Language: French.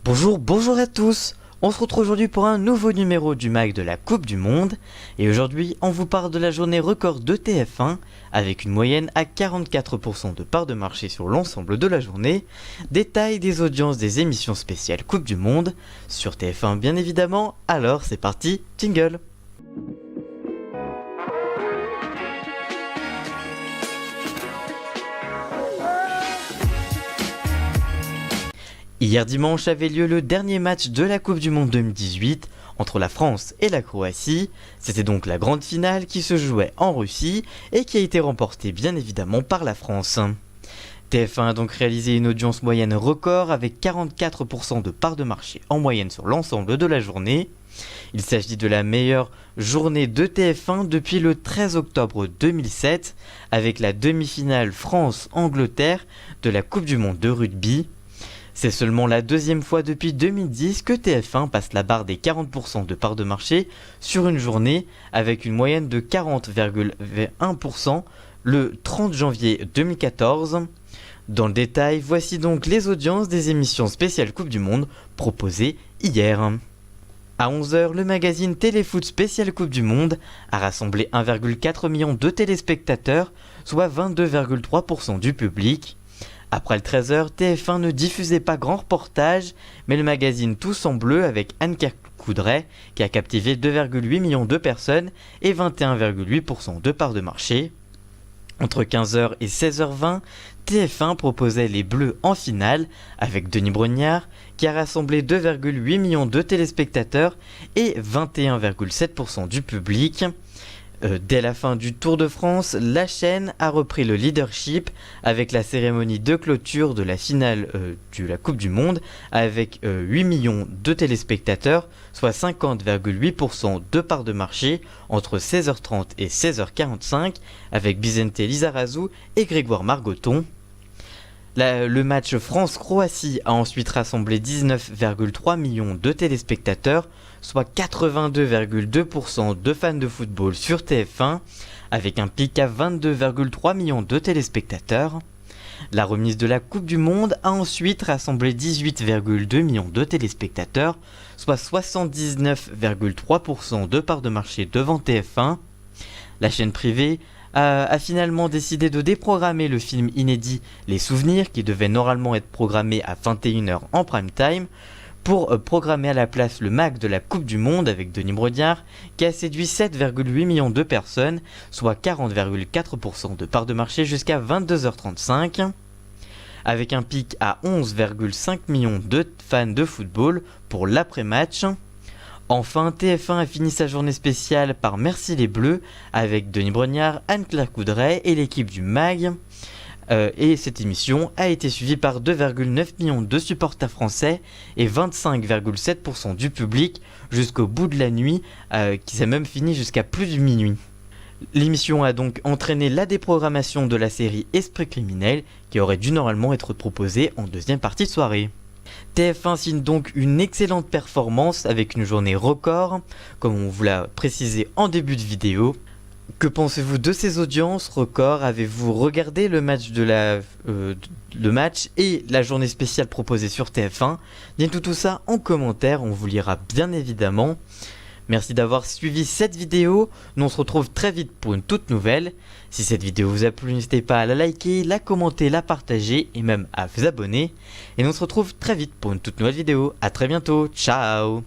Bonjour à tous. On se retrouve aujourd'hui pour un nouveau numéro du mag de la Coupe du Monde. Et aujourd'hui, on vous parle de la journée record de TF1, avec une moyenne à 44% de part de marché sur l'ensemble de la journée. Détail des audiences des émissions spéciales Coupe du Monde, sur TF1 bien évidemment. Alors c'est parti, jingle. Hier dimanche avait lieu le dernier match de la Coupe du Monde 2018 entre la France et la Croatie. C'était donc la grande finale qui se jouait en Russie et qui a été remportée bien évidemment par la France. TF1 a donc réalisé une audience moyenne record avec 44% de part de marché en moyenne sur l'ensemble de la journée. Il s'agit de la meilleure journée de TF1 depuis le 13 octobre 2007 avec la demi-finale France-Angleterre de la Coupe du Monde de rugby. C'est seulement la deuxième fois depuis 2010 que TF1 passe la barre des 40% de part de marché sur une journée avec une moyenne de 40,1% le 30 janvier 2014. Dans le détail, voici donc les audiences des émissions spéciales Coupe du Monde proposées hier. À 11h, le magazine Téléfoot spécial Coupe du Monde a rassemblé 1,4 million de téléspectateurs, soit 22,3% du public. Après le 13h, TF1 ne diffusait pas grand reportage, mais le magazine Tous en Bleu avec Anne-Claire Coudray qui a captivé 2,8 millions de personnes et 21,8% de part de marché. Entre 15h et 16h20, TF1 proposait les Bleus en finale avec Denis Brognard qui a rassemblé 2,8 millions de téléspectateurs et 21,7% du public. Dès la fin du Tour de France, la chaîne a repris le leadership avec la cérémonie de clôture de la finale de la Coupe du Monde avec 8 millions de téléspectateurs, soit 50,8% de part de marché entre 16h30 et 16h45 avec Bizente Lizarazu et Grégoire Margoton. Le match France-Croatie a ensuite rassemblé 19,3 millions de téléspectateurs, soit 82,2% de fans de football sur TF1, avec un pic à 22,3 millions de téléspectateurs. La remise de la Coupe du Monde a ensuite rassemblé 18,2 millions de téléspectateurs, soit 79,3% de part de marché devant TF1. La chaîne privée a finalement décidé de déprogrammer le film inédit Les Souvenirs qui devait normalement être programmé à 21h en prime time pour programmer à la place le mag de la Coupe du Monde avec Denis Brognard qui a séduit 7,8 millions de personnes, soit 40,4% de part de marché jusqu'à 22h35. Avec un pic à 11,5 millions de fans de football pour l'après-match. Enfin, TF1 a fini sa journée spéciale par Merci les Bleus avec Denis Brognard, Anne-Claire Coudray et l'équipe du MAG. Et cette émission a été suivie par 2,9 millions de supporters français et 25,7% du public jusqu'au bout de la nuit, qui s'est même fini jusqu'à plus de minuit. L'émission a donc entraîné la déprogrammation de la série Esprit criminel qui aurait dû normalement être proposée en deuxième partie de soirée. TF1 signe donc une excellente performance avec une journée record, comme on vous l'a précisé en début de vidéo. Que pensez-vous de ces audiences records? Avez-vous regardé le match et la journée spéciale proposée sur TF1? Dites tout ça en commentaire, on vous lira bien évidemment. Merci d'avoir suivi cette vidéo, nous on se retrouve très vite pour une toute nouvelle. Si cette vidéo vous a plu, n'hésitez pas à la liker, la commenter, la partager et même à vous abonner. Et nous on se retrouve très vite pour une toute nouvelle vidéo. A très bientôt, ciao!